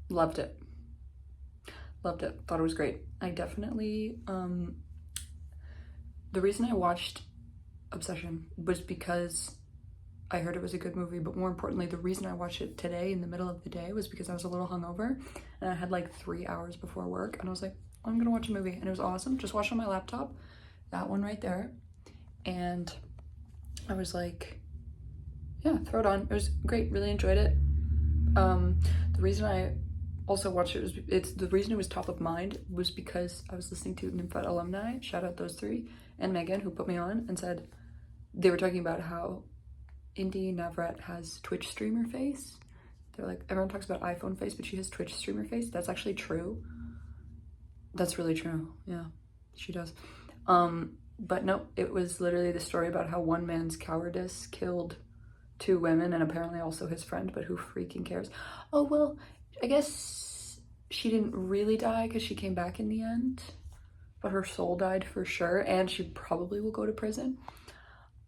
Loved it. Loved it. Thought it was great. I definitely, the reason I watched Obsession was because I heard it was a good movie, but more importantly, the reason I watched it today in the middle of the day was because I was a little hungover and I had like 3 hours before work and I was like, I'm gonna watch a movie, and it was awesome. Just watched on my laptop, that one right there, and I was like, yeah, throw it on. It was great, really enjoyed it. The reason I also watched it was, the reason it was top of mind was because I was listening to Nymphet alumni, shout out those three, and Megan, who put me on, and said they were talking about how Indy Navrat has Twitch streamer face. They're like, everyone talks about iPhone face, but she has Twitch streamer face. That's actually true. That's really true. Yeah, she does. But no, it was literally the story about how one man's cowardice killed two women and apparently also his friend, but who freaking cares? Oh, well, I guess she didn't really die because she came back in the end, but her soul died for sure, and she probably will go to prison.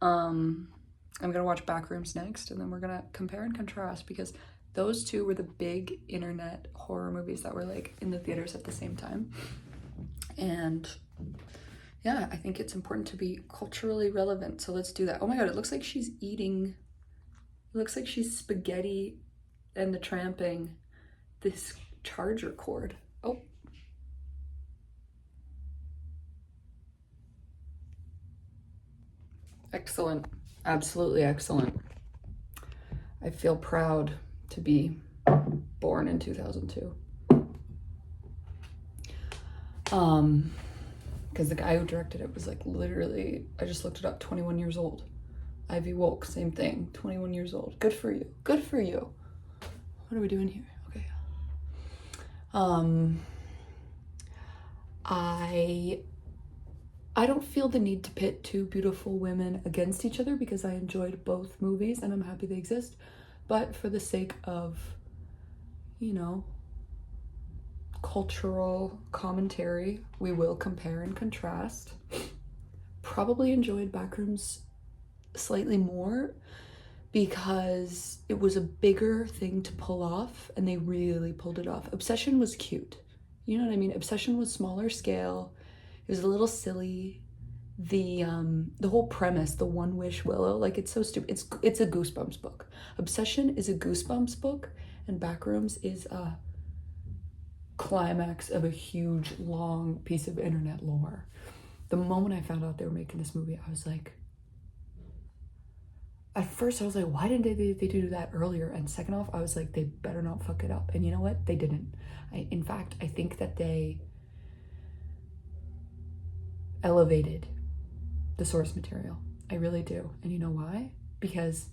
I'm gonna watch Backrooms next, and then we're gonna compare and contrast, because those two were the big internet horror movies that were like in the theaters at the same time. And yeah, I think it's important to be culturally relevant, so let's do that. Oh my god, it looks like she's eating, it looks like she's spaghetti and the tramping this charger cord. Oh. Excellent. Absolutely excellent. I feel proud to be born in 2002. Because the guy who directed it was like literally, I just looked it up, 21 years old. Ivy Wolk, same thing, 21 years old. Good for you. Good for you. What are we doing here? Okay. I don't feel the need to pit two beautiful women against each other because I enjoyed both movies and I'm happy they exist. But for the sake of, you know, cultural commentary, we will compare and contrast. Probably enjoyed Backrooms slightly more because it was a bigger thing to pull off and they really pulled it off. Obsession was cute. You know what I mean? Obsession was smaller scale. It was a little silly. The whole premise, the One Wish Willow, like it's so stupid. It's a Goosebumps book. Obsession is a Goosebumps book, and Backrooms is a climax of a huge, long piece of internet lore. The moment I found out they were making this movie, I was like, at first I was like, why didn't they do that earlier? And second off, I was like, they better not fuck it up. And you know what? They didn't. In fact, I think that they elevated the source material. I really do. And you know why? Because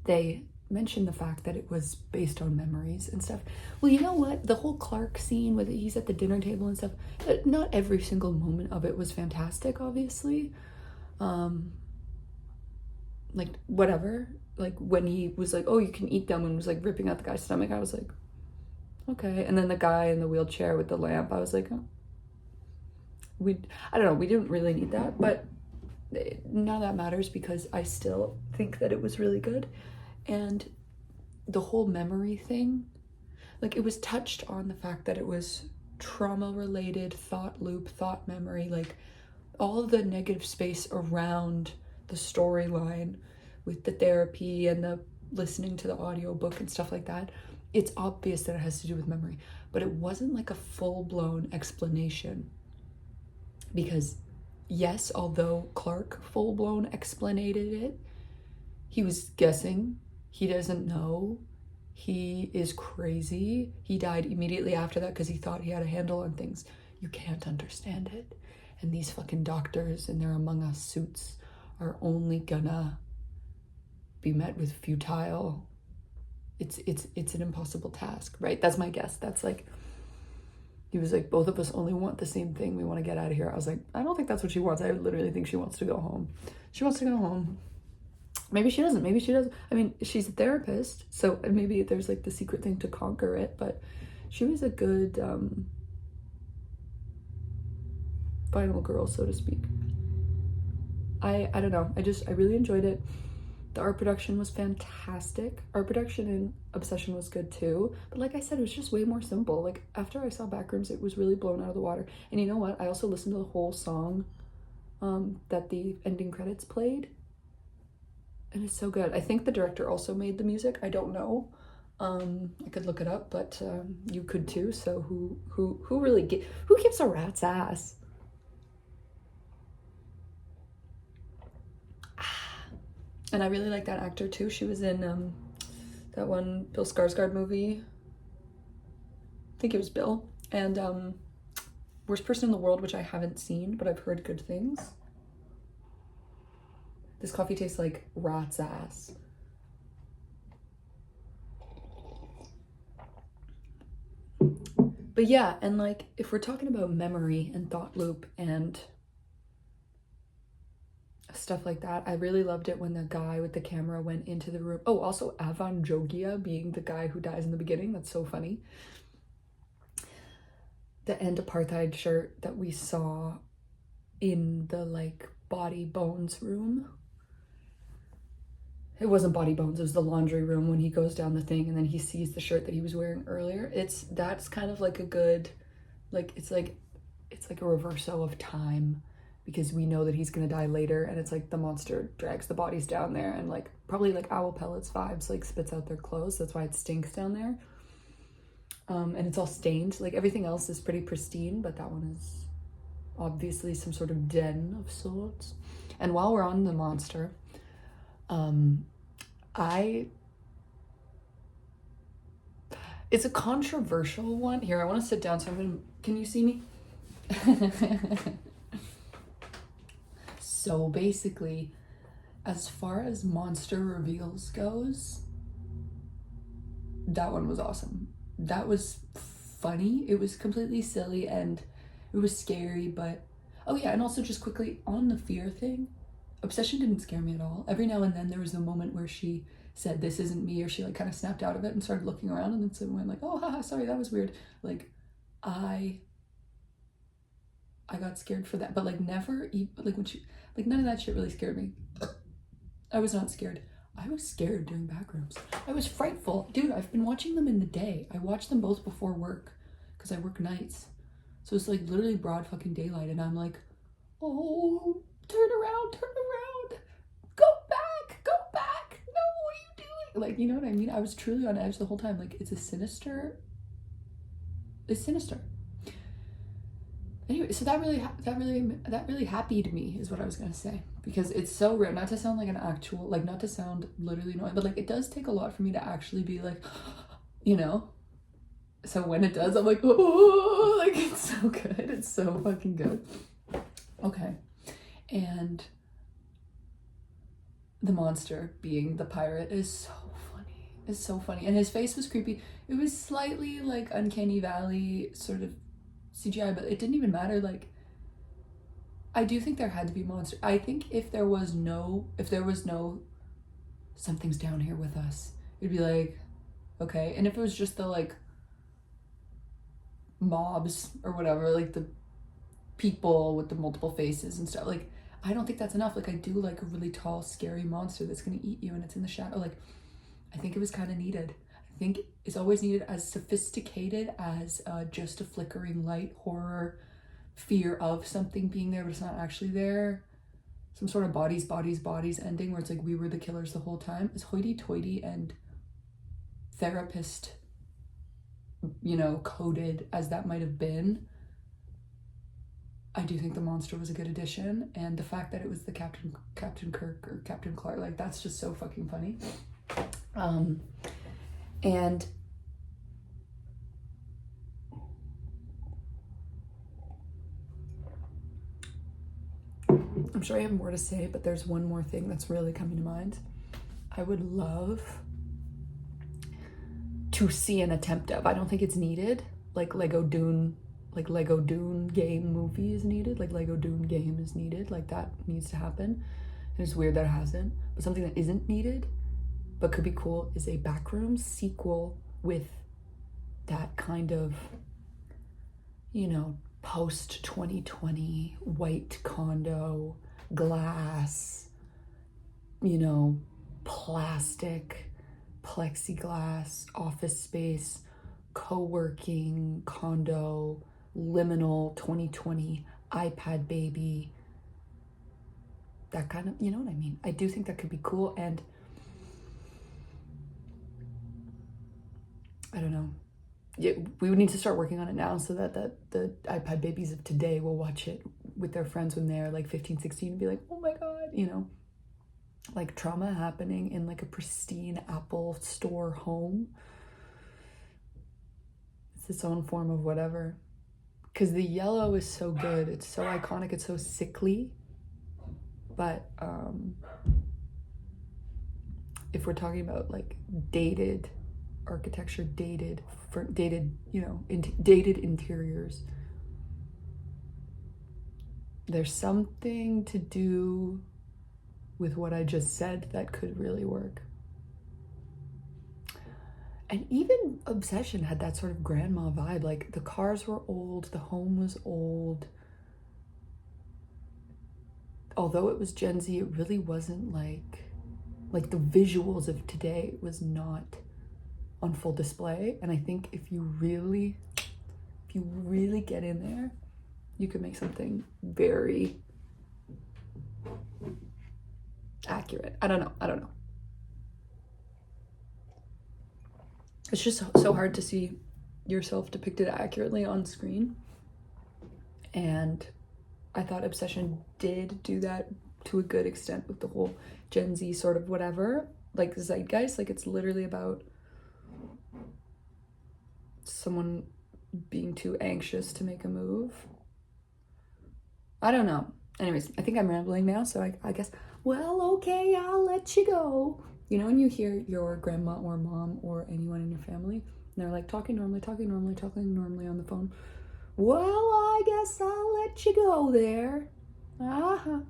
they mentioned the fact that it was based on memories and stuff. Well, you know what? The whole Clark scene with he's at the dinner table and stuff, not every single moment of it was fantastic, obviously. Like, whatever. Like, when he was like, oh, you can eat them, and was like ripping out the guy's stomach, I was like, okay. And then the guy in the wheelchair with the lamp, I was like, oh. I don't know, we didn't really need that, but none of that matters because I still think that it was really good. And the whole memory thing, like, it was touched on the fact that it was trauma related, thought loop, thought memory, like all of the negative space around the storyline with the therapy and the listening to the audiobook and stuff like that. It's obvious that it has to do with memory, but it wasn't like a full-blown explanation. Because yes, although Clark full-blown explanated it, he was guessing, he doesn't know, he is crazy. He died immediately after that because he thought he had a handle on things. You can't understand it. And these fucking doctors in their Among Us suits are only gonna be met with futile. It's an impossible task, right? That's my guess. That's like, he was like, both of us only want the same thing. We want to get out of here. I was like, I don't think that's what she wants. I literally think she wants to go home. She wants to go home. Maybe she doesn't. Maybe she does. I mean, she's a therapist, so maybe there's like the secret thing to conquer it, but she was a good final girl, so to speak. I don't know. I really enjoyed it. The art production was fantastic. Art production in Obsession was good too. But like I said, it was just way more simple. Like after I saw Backrooms, it was really blown out of the water. And you know what? I also listened to the whole song that the ending credits played. And it's so good. I think the director also made the music. I don't know. I could look it up, but you could too. So who really who gives a rat's ass? And I really like that actor too. She was in that one Bill Skarsgård movie. I think it was Bill. And Worst Person in the World, which I haven't seen, but I've heard good things. This coffee tastes like rat's ass. But yeah, and like if we're talking about memory and thought loop and stuff like that, I really loved it when the guy with the camera went into the room. Oh, also Avan Jogia being the guy who dies in the beginning. That's so funny. The End Apartheid shirt that we saw in the like Body Bones room. It wasn't Body Bones, it was the laundry room when he goes down the thing and then he sees the shirt that he was wearing earlier. That's kind of like a good, like it's like a reverso of time, because we know that he's gonna die later, and it's like the monster drags the bodies down there and like probably like owl pellets vibes, like spits out their clothes. That's why it stinks down there. And it's all stained. Like everything else is pretty pristine, but that one is obviously some sort of den of sorts. And while we're on the monster, it's a controversial one. Here, I want to sit down, so can you see me? So basically, as far as monster reveals goes, that one was awesome. That was funny. It was completely silly and it was scary, but oh yeah, and also just quickly on the fear thing, Obsession didn't scare me at all. Every now and then there was a moment where she said, "This isn't me," or she like kind of snapped out of it and started looking around, and then someone went like, "Oh, haha, sorry, that was weird." Like I got scared for that, but like never, like when she, like none of that shit really scared me. I was not scared. I was scared during Backrooms. I was frightful. Dude, I've been watching them in the day. I watch them both before work because I work nights. So it's like literally broad fucking daylight, and I'm like, oh, turn around, go back. No, what are you doing? Like, you know what I mean? I was truly on edge the whole time. Like, it's sinister. Anyway, so that really happied me, is what I was gonna say, because it's so rare. Not to sound like an actual, like, not to sound literally annoying, but like it does take a lot for me to actually be like, you know. So when it does, I'm like, oh, like it's so good. It's so fucking good. Okay, and the monster being the pirate is so funny. It's so funny, and his face was creepy. It was slightly like Uncanny Valley sort of CGI, but it didn't even matter. Like, I do think there had to be monster. I think if there was no something's down here with us, it'd be like, okay. And if it was just the like mobs or whatever, like the people with the multiple faces and stuff, like I don't think that's enough. Like I do like a really tall scary monster that's gonna eat you and it's in the shadow. Like I think it was kind of needed. I think it's always needed as sophisticated as just a flickering light horror fear of something being there but it's not actually there. Some sort of bodies ending where it's like we were the killers the whole time. As hoity-toity and therapist, you know, coded as that might have been, I do think the monster was a good addition, and the fact that it was the Captain Kirk or Captain Clark, like that's just so fucking funny. And I'm sure I have more to say, but there's one more thing that's really coming to mind. I would love to see an attempt of, I don't think it's needed, like Lego Dune game movie is needed, like Lego Dune game is needed, like that needs to happen. And it's weird that it hasn't, but something that isn't needed but could be cool is a Backrooms sequel with that kind of, you know, post 2020 white condo glass, you know, plastic, plexiglass, office space, co-working, condo, liminal, 2020, iPad baby, that kind of, you know what I mean? I do think that could be cool, and I don't know. Yeah, we would need to start working on it now so that the iPad babies of today will watch it with their friends when they're like 15, 16 and be like, oh my God, you know, like trauma happening in like a pristine Apple store home. It's its own form of whatever. Because the yellow is so good. It's so iconic. It's so sickly. But if we're talking about like dated architecture, dated, you know, dated interiors, there's something to do with what I just said that could really work. And even Obsession had that sort of grandma vibe. Like the cars were old, the home was old. Although it was Gen Z, it really wasn't like the visuals of today was not on full display. And I think if you really get in there, you could make something very accurate. I don't know. It's just so hard to see yourself depicted accurately on screen. And I thought Obsession did do that to a good extent with the whole Gen Z sort of whatever, like zeitgeist. Like it's literally about someone being too anxious to make a move. I don't know. Anyways, I think I'm rambling now, so I guess, well, okay, I'll let you go. You know when you hear your grandma or mom or anyone in your family, and they're like talking normally on the phone. Well, I guess I'll let you go there. Uh-huh.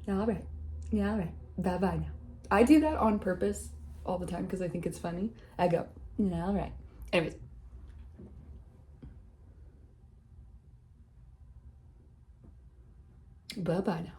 All right. Yeah, all right. Bye-bye now. I do that on purpose all the time because I think it's funny. I go, yeah, all right. Anyways. Bye-bye now.